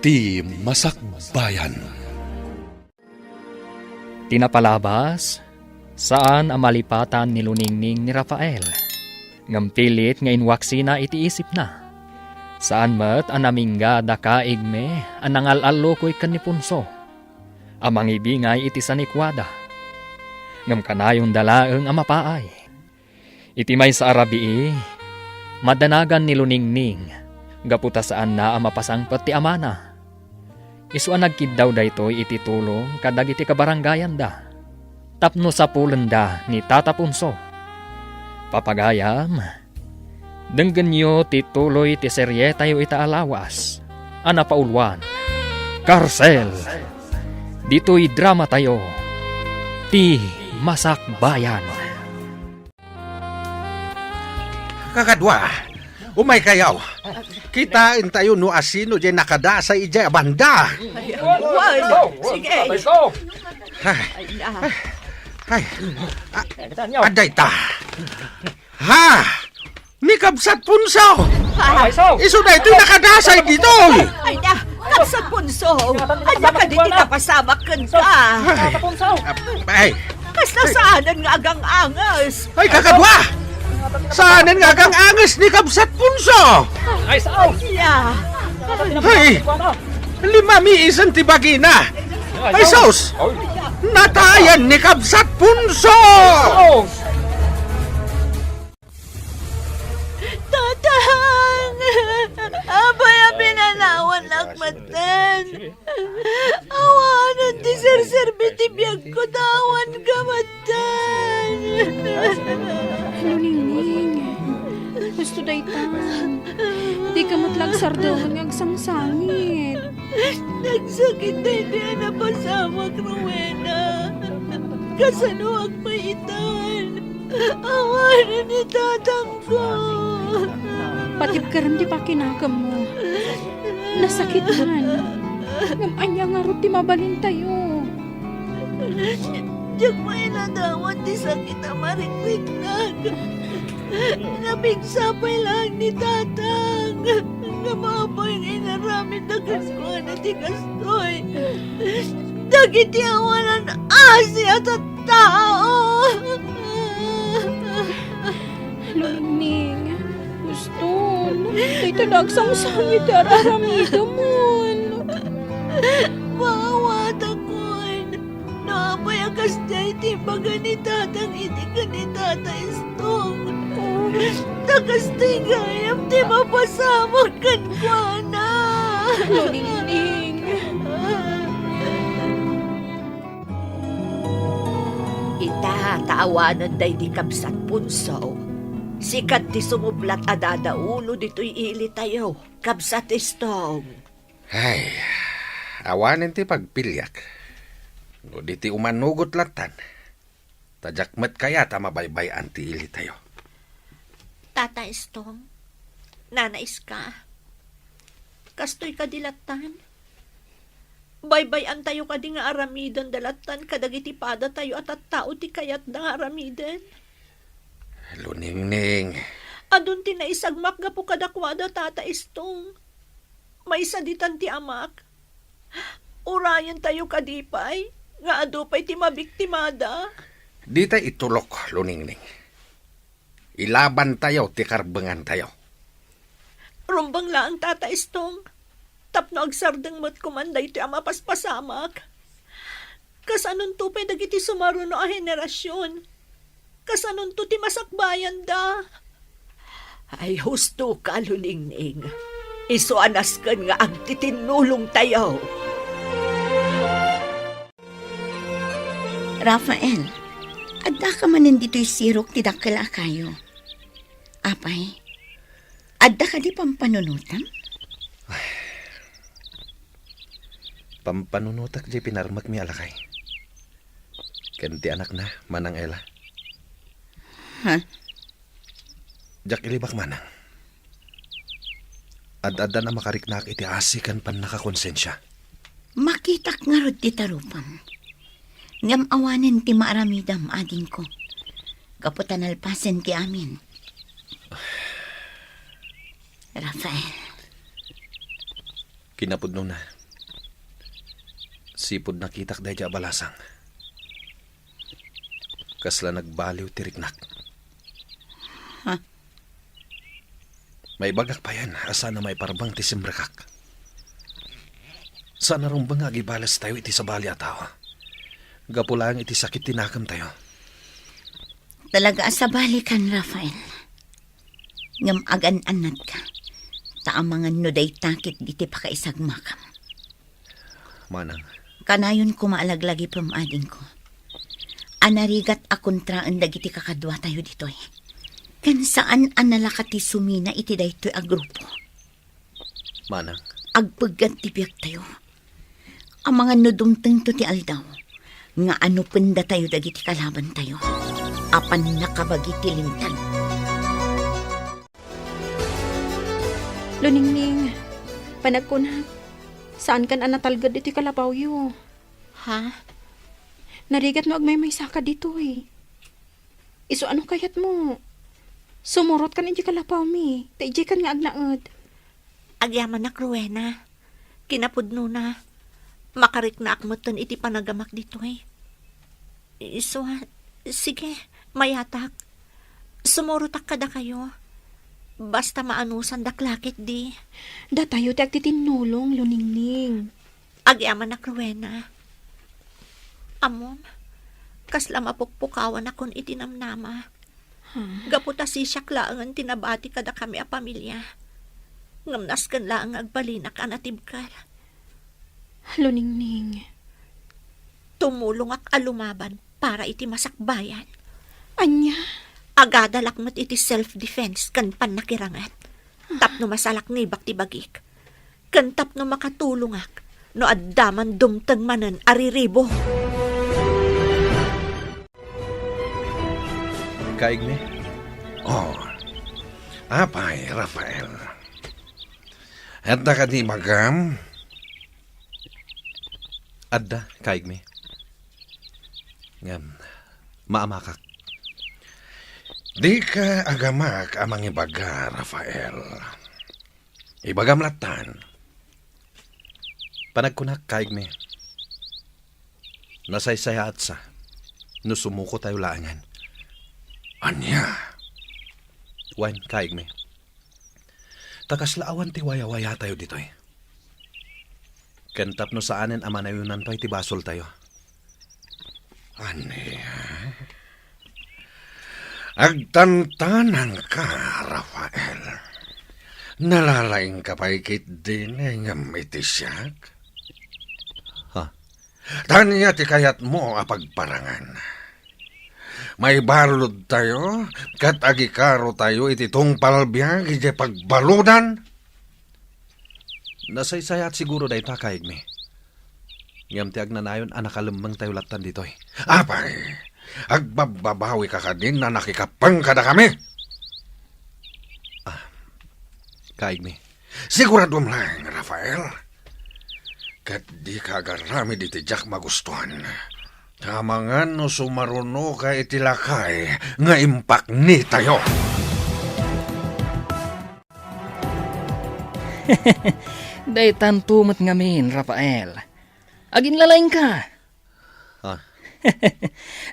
Ti Masakbayan. Tinapalabas, saan ang malipatan ni Luningning ni Rafael? Ngampilit nga inwaksina iti isip na. Saan mat ang namingga dakaig me ang nangalalo ko'y kanipunso. Amang ibingay iti sanikwada. Ngam kanayong dalaeng amapaay. Iti may sa Arabii, madanagan ni Luningning, gaputa saan na amapasangpet ti amana. Isu ang nagkiddaw daytoy iti tulong kadag iti kabaranggayan da. Tapno sa pulenda ni Tata Punso. Papagayam, denggen nyo ti tuloy ti serye tayo ita alawas. Ana paulwan, Karsel. Dito'y drama tayo, Ti Masakbayan. Kakadwa, umay kayaw. Kitain tayo no asino dyan nakada sa ija banda. Sige. Ay, aday ta. Ha! Ni kabsat punso! Iso na ito'y nakadasay dito! Ay na, kapsat punso. Anya ka di tinapasamak ka. Ay, Kasla saanan nga agang angas. ay kakadwa! Saanan nga kang angas ni kabsat punso? Ya. Ay, limami isang tibagina. Ay, sos! Natayan ni kabsat punso! Tatang! Abay ang pinanawan lakmatan. Awanan ti sir-serbiti biyag ko tawan kamatan. Luningning, gusto daytan. Di ka matlag sardawan ng sangsangit. Nagsakit na hindi na pasamak, Rowena. Kasano ang maitan. Awanan ni tatang ko. Patip ka rin di pa kinakam mo. Nasakitan. Ngam anya nga ro ti mabalin tayo. Diyak may nadawat di sakit na marikrik na. Nabigsapay lang ni tatang. Nga maapoy ng inaramid na kaskuhan at ikastoy. Dagiti awanan asya at tao. Luningning, gusto. Di talagsang sangit araramida mo. Mawat ako'y naapoy ang kastay timbaga ni tatang iti ka ni tata istong. Takastay gayam ti mapasamag kan kwa na. Luningning. Ita, taawanan day di kabsat punso. Sikat ti sumublat adada ulo dito'y ili tayo. Kabsat istong. Ay, awanin ti pagpilyak. No di ti umanugot latan. Tajakmet kaya tamabaybayan ti ili tayo. Tata istong, nanais ka. Kastoy ka dilatan. Baybayan tayo ka di nga aramidan dalatan kadagiti pada tayo at tao ti kayat da aramidan. Luningning. Adun ti naisagmak gapo kadakwada tata istong. May saditan ti amak. Urayan tayo kadipay, nga adupay ti mabiktimada. Di tayo itulok, Luningning. Ilaban tayo, ti karbengan tayo. Rumbang laang tata istong. Tapno agsardeng mo't kumanday ti amapaspasamak. Kasanon to pay dagiti sumaruno a henerasyon. Kasanon to ti masakbayan da. Ay husto ka, Luningning. Iso anaskan nga agtitinulong tayo. Rafael, adda ka manin dito'y sirok ti dakkel kayo. Apay, adda ka di pampanunutan? Pampanunutak di pinarmak mi alakay. Kenti anak na, manang Ella. Ha? Jak ilibak manang. Ad-adda na makariknak iti asikan pan nakakonsensya. Makitak nga rod ti tarupam. Ngam awanen ti maaramidam ading ko. Kaputan alpasen ki amin. Rafael. Kinapudno na. Sipod nakitak dahil balasang. Kasla nagbaliw tiriknak. Ha? May bagak pa yan, asa na may parbang ti simrakak. Sana rong bang agibalas tayo iti sa bali ataw. Gapulang iti sakit tinakam tayo. Talaga sa balikan, Rafael. Ngam agan-anat ka. Taamangan no day takit diti pakaisagmakam. Manang, Kanayon kumaalag-lagi pamading ko. Anarigat akontraan dagiti kakadwa tayo ditoy. Kan saan analakati sumina iti daytoy a grupo. manang, Agpagkat tipiyak tayo. Ang mga nudumteng to ti aldaw. Nga ano penda tayo dagiti kalaban tayo. Apan nakabagi ti lintag. Luningning, panagkunat. Saan kan anatalgad iti kalabaw yu? Ha? Narigat mo agmay may saka dito eh. Iso ano kayat mo? Sumurot kan iti kalabaw mi. Taijay kan nga agnaad. Agyaman na, Rowena. Kinapudno na. Makarik na akmutan iti panagamak dito eh. So, sige, mayatak. Sumurutak kada kayo. Basta maanusan daklakit di. Da tayo ti agtitinulong, luningning. Agyaman na, Rowena. Amom, kasla mapukpukawan akon itinamnama. Gaputa si siyaklaan tinabati kada kami a pamilya. Ngamnas kan lang agbalinak anatibkal. Luningning. Tumulong ak alumaban para iti masakbayan. Anya? Agadalak mo't iti self-defense kan panakirangat. Tapno masalak ni bakti bagik. Kan tapno makatulungak no addaman dumteng manen ariribo. kaig mi? Oh, apay, Rafael. Handa ka di magam? Adda, kaig mi. Ngam, maamakak. Di ka agamak amang ibaga, Rafael. Ibagam latan. Panagkunak, kaig mi. Nasaysaya at sa. No sumuko tayo laangan. Anya? Wan, kaig mi. Takaslaawan ti waya-waya tayo dito eh. Kentap no saanen amanayunan pa iti basol tayo. Anya? Agtantanan ka, Rafael. Nalalaing ka pa ikit din ng itisyak. Ha? Tanya ti kayat mo apagparangan. May balod tayo, kat agikaro tayo iti tong palbiag iti pagbaludan. Nasaysaya at siguro dahi ta kaig mi. Ngam ti agnanayon anakalamang tayo latan dito eh. Apay, agbababawi ka ka din na nakikapang kada kami. Kaig mi. Sigurado lang, Rafael. Kat di ka agarami di tijak magustuhan. Tamangan no sumaruno ka itilakay nga impak ni tayo. Day tantumot ngamin, Rafael. Agin lalaing ka. Ha?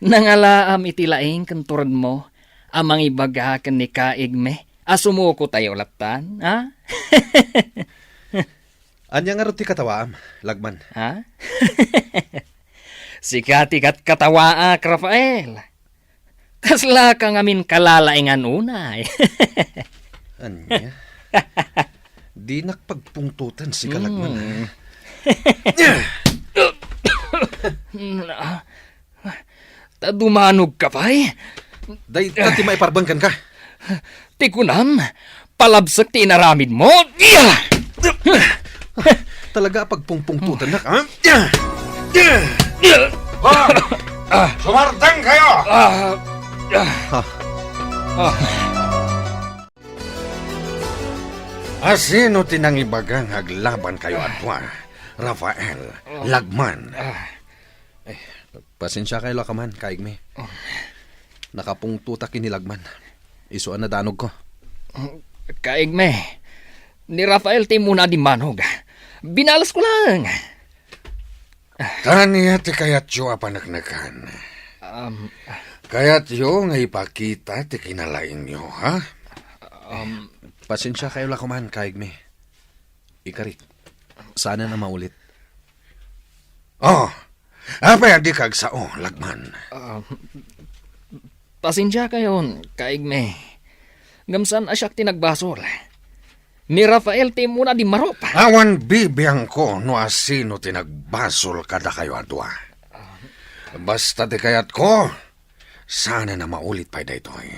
Nangalaam iti laing kanturad mo, amang ibaga kan ni kaig me. Asumuko tayo latan, ha? Anya nga ti katawaam, lagman. Ha? Sikatikat katawaak, Rafael. Kasla ka ngamin kalalaingan unay. Anya? Di nakpagpungtutan si kalagman. Tadumanog ka pa eh. Day tati maiparbangkan ka. Tikunam, palabsak ti inaramid mo. Talaga pagpungpungtutan na ka. Sumartang kayo! Asino tinang ibagang aglaban kayo atwa? Rafael, Lagman. Pasensya kayo lakaman, kaig mi. Nakapungtutak inilagman. Isuan na danog ko. Kaig me, ni Rafael ti muna di manog. Binalas ko lang. Taniya ti kayat yo apanagnagan. Kayat yo nga ipakita ti kinalaing nyo, ha? Pasensya kayo lakuman, kaigme. Ikarik, sana na maulit. Oh, apa di kag sao, lagman. Pasensya kayo, kaigme. Ngamsan asyak tinagbasol. Ni Rafael ti muna di marop. Awan bibiyang ko no asino tinagbasol kada kayo adwa. Basta di kayat ko, sana na maulit pa daytoy.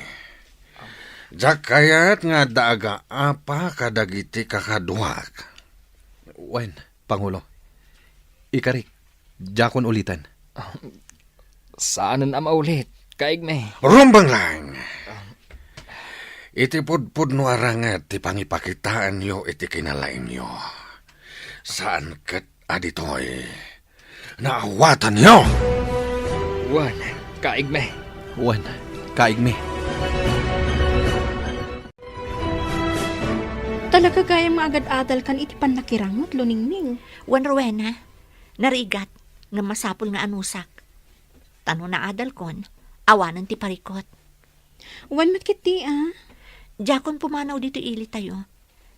Jak kayat nga daaga apa kadagiti kakaduak. Wen, Pangulo. Ikarik, jakon ulitan. Saan na maulit, kaigme? Rumbang lang. Iti pudpud no arangat ti pangipakitaan yo iti kinalain yo. Saan kat aditoy? Naawatan yo! Wan, kaigme. Wen, kaigme. Talaga kaya maagad-adal kan iti pannakirangot, Luningning. Wan Rowena, narigat nga masapul nga anusak. Tano na adal kon, awanan ti parikot. Wan matkiti, Jakon pumanaw dito ili tayo.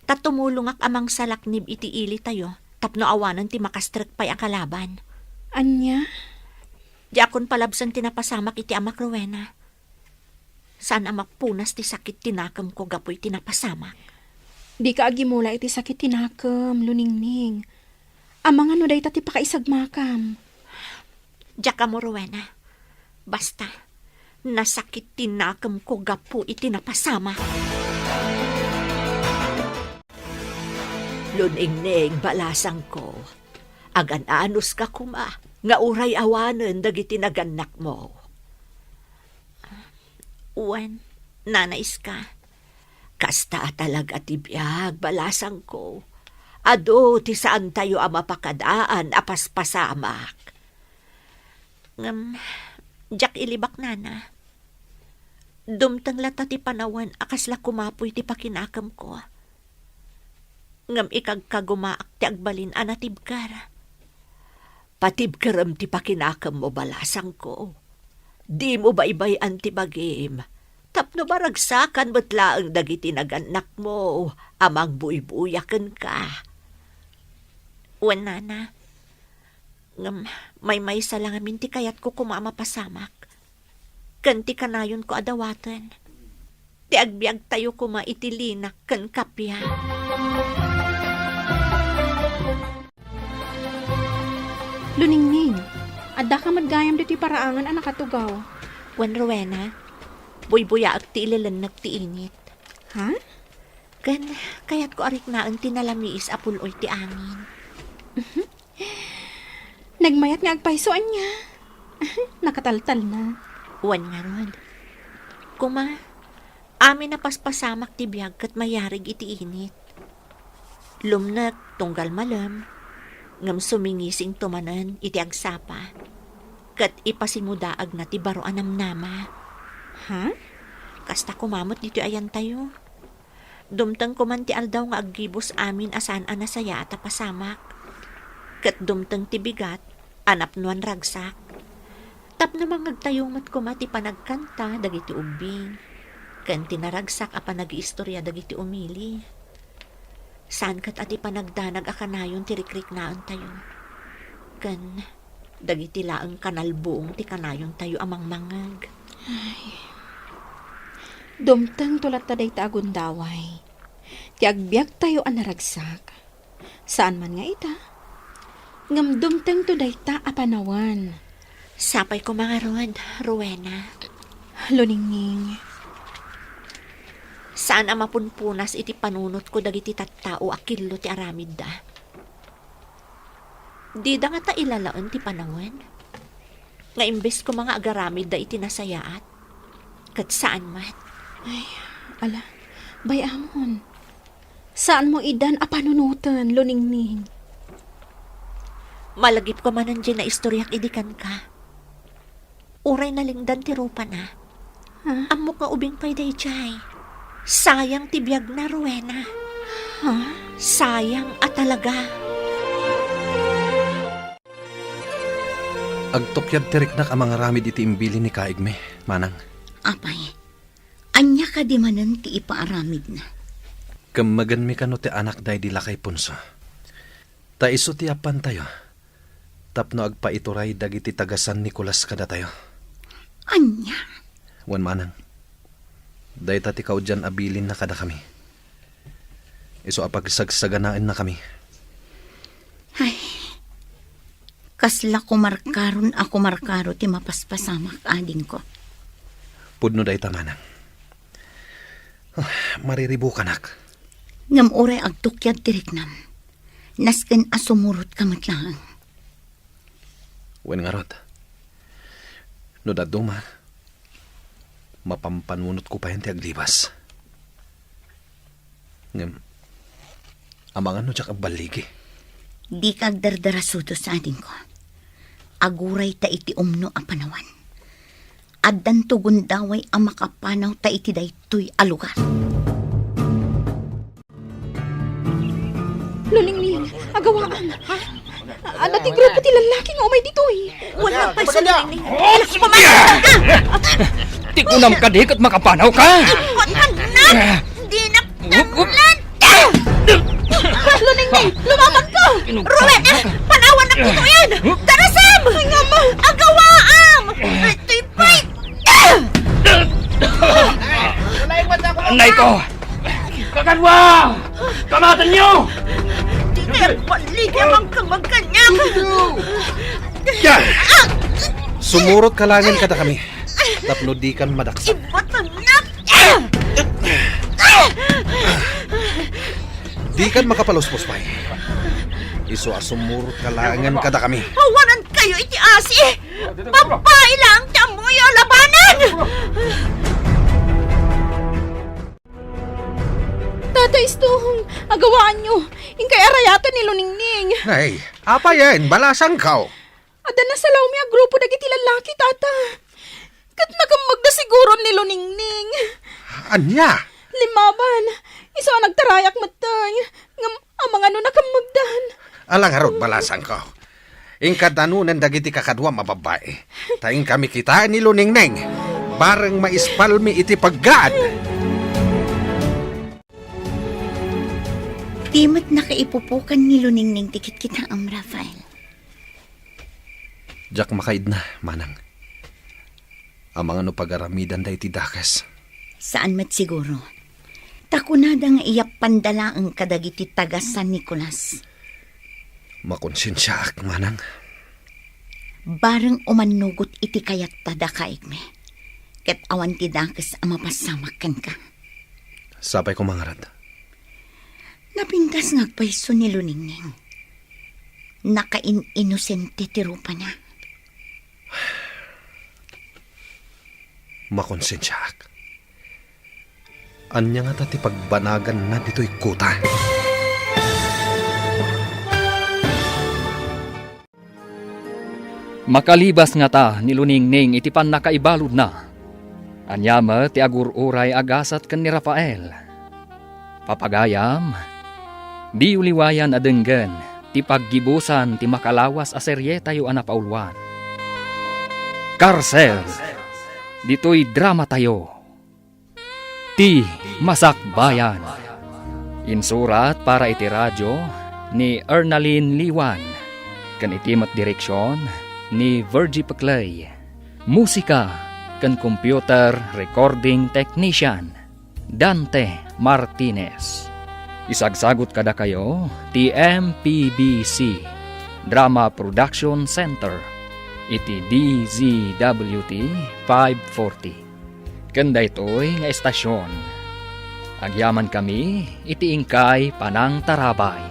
Tatumulungak amang salaknib iti ili tayo. Tapno awanan ti makastrek pa'y akalaban. Anya? Jakon palabsan tinapasamak iti amak Rowena. Saan amak punas ti sakit tinakam ko gapoy tinapasamak. Di ka agimula iti sakit tinakam, Luningning. Amang ano day ti pakaisagmakam. Jaka mo Rowena. Basta, nasakit tinakam ko gapo iti napasamak. Luningning balasang ko. Agan-anos ka kuma, nga uray awanen dagiti naganak mo. Uwan, nanais ka. Kasta talaga ti biyag, balasang ko. Ado, ti saan tayo mapakadaan, apaspasamak. Jak ilibak nana. Dumtang lata ti panawan, akasla kumapoy ti pakinakam ko. Ngam ikagkagumaak ti agbalin anatibkar. Patibkaram ti pakinakam mo balasang ko. Di mo baybayan ti bagim. Tapno baragsakan batla ang dagiti naganak mo. Amang buibuyakan ka. Wanana. Ngam may sa lang amin ti kayat ko kumamapasamak. Kanti kanayon ko adawatan. Ti agbiag tayo kuma itilinak kan kapya. Luningning, adda ka madgayam dito paraangan ang nakatugaw. Wan Rowena, buy-buya at ti ilalanag ti init. Ha? Kan, kayat ko arik na ang tinalamiis apuloy ti angin. Nagmayat nga agpaisoan niya. Nakataltal na. Wan nga ron. Kuma, amin na paspasamak ti biyag kat mayarig iti init. Lumnak, tunggal malam, ngam sumingising tumanan iti agsapa. Kat ipasimudaag na ti baro anamnama. Ha? Kasta kumamot dito ayan tayo. Dumtang kuman ti aldaw nga aggibos amin asan anasaya at pasamak. Kat dumtang ti bigat, anap nuan ragsak. Tapno mangagtayong mat kumati panagkanta dagiti ubing. Kan tinaragsak apa nag-iistorya dagiti umili. Saan kat ati panagdanag akanayon ti rikrik naan tayo. Kan dagiti laang kanalbuong ti kanayon tayo amang mangag. Dumtang tulat ta day ta agundaway. Ti agbiag tayo ang naragsak. Saan man nga ita? Ngam dumtang to day ta apanawan. Sapay ko mga rod, Rowena. Luningning. Saan ang mapunpunas iti panunot ko dagiti tattao akillo ti aramid da? Di da nga ta ilalaon ti panawan? Nga imbes ko mga agaramid da iti nasayaat? Kat saan mat? Ay, ala, bayamon. Saan mo idan apanunutan, Luningning? Malagip ko manan dyan na istoryak idikan ka. Uray na lingdan ti rupa na. Ha? Amok nga ubing pay day jay. Sayang ti biyag na, Rowena. Ha? Sayang at talaga. Agtokyad tiriknak ang mga ramid iti imbili ni Kaigme, manang. Apay, anya ka di manan ti ipaaramid na. Kamagan mi kano ti anak day di lakay punso. Ta iso ti apan tayo. Tapno agpaituray dagiti tagasan Nicolas kada tayo. Anya? Wan manang. Day tati kaudyan abilin na kada kami. Iso apagsagsaganaan na kami. Ay, kasla kumarkaron ako markaro ti mapaspasamak ading ko. Pudno day tamanang. Mariribu kanak. Ngam oray agtukyad tiriknam. Nasken asumurot kamat lang. Wen nga rod. No daduma, mapampanunot ko pa yan ti aglibas. Ngam, amangan no tsak agbaligi. Di kag dardarasuto sa ading ko. Aguray ta iti umno a panawan. Addan tugon daway ang makapanaw ta iti daytoy a lugar. Luningning, agawaan. Ha? Ti grupo ti lalaki nga umay dito eh. Wala pa sa luning. Tikunam ka di kat makapanaw ka! Na! Di na tagulan! Luningning, lumaban ka! Ruben! Panawan na dito yan! Tara, Sam! Agawaam! Tipay! Anay ko! Kakanwa! Kamatan niyo! Di na paligyan ang kamagkanyak! Yan! Sumurot kalangan kada kami. Tapno di kan madaksan. Ibatanak! Di kan makapaluspos pa. Iso asumurot kalangan kada kami. Hawanan kayo iti asi! Babae lang tamoy o labanan! Tatay Stong, agawaan nyo. Ingkay arayatan ni Luningning. Ay, apa yan? Balasang kao. Ada na salaw mi a grupo dagiti lalaki, tata. Kat nakamagda siguro ni Luningning. Anya? Limaban, iso ang nagtarayak matay. Ngam, amang ano nakamagdan. Alang harod balasang kao. Ingkad anunan dagiti kakadwa mababae. Taing kami kita ni Luningneng. Bareng maispalmi iti paggad. Timat nakaipupukan ni Luningning tikit kita ang Rafael. Jak makaid na, manang. Ang mga no pagaramidan day ti dakas. Saan mat siguro? Takunada nga iyak pandala ang kadagiti taga San Nicolas. Makonsensya ak, manang. Bareng umanugot iti kayat tada kaigme. Ket awan ti dakas ang mapasamakan ka. Sapay ko mangarad. Napintas ngagpaiso ni Luningning. Nakain-inosente ti rupa niya. Makonsensya ak. Anya nga tati pagbanagan na dito'y kuta. Makalibas nga ta ni Luningning iti pan nakaibalod na. Anyama ti agur-uray agasat ken ni Rafael. Papagayam, di uliwayan adenggen ti paggibusan ti makalawas a serye tayo anapaulwan. Karsel, dito'y drama tayo. Ti Masakbayan. Insurat para iti radyo ni Ernaline Liwan. Kan itimat direksyon ni Virgie Paclay. Musika kan computer recording technician Dante Martinez. Isagsagot kada kayo ti MPBC Drama Production Center iti DZWT 540. Kanda ito'y nga estasyon. Agyaman kami iti ingkay Panang Tarabay.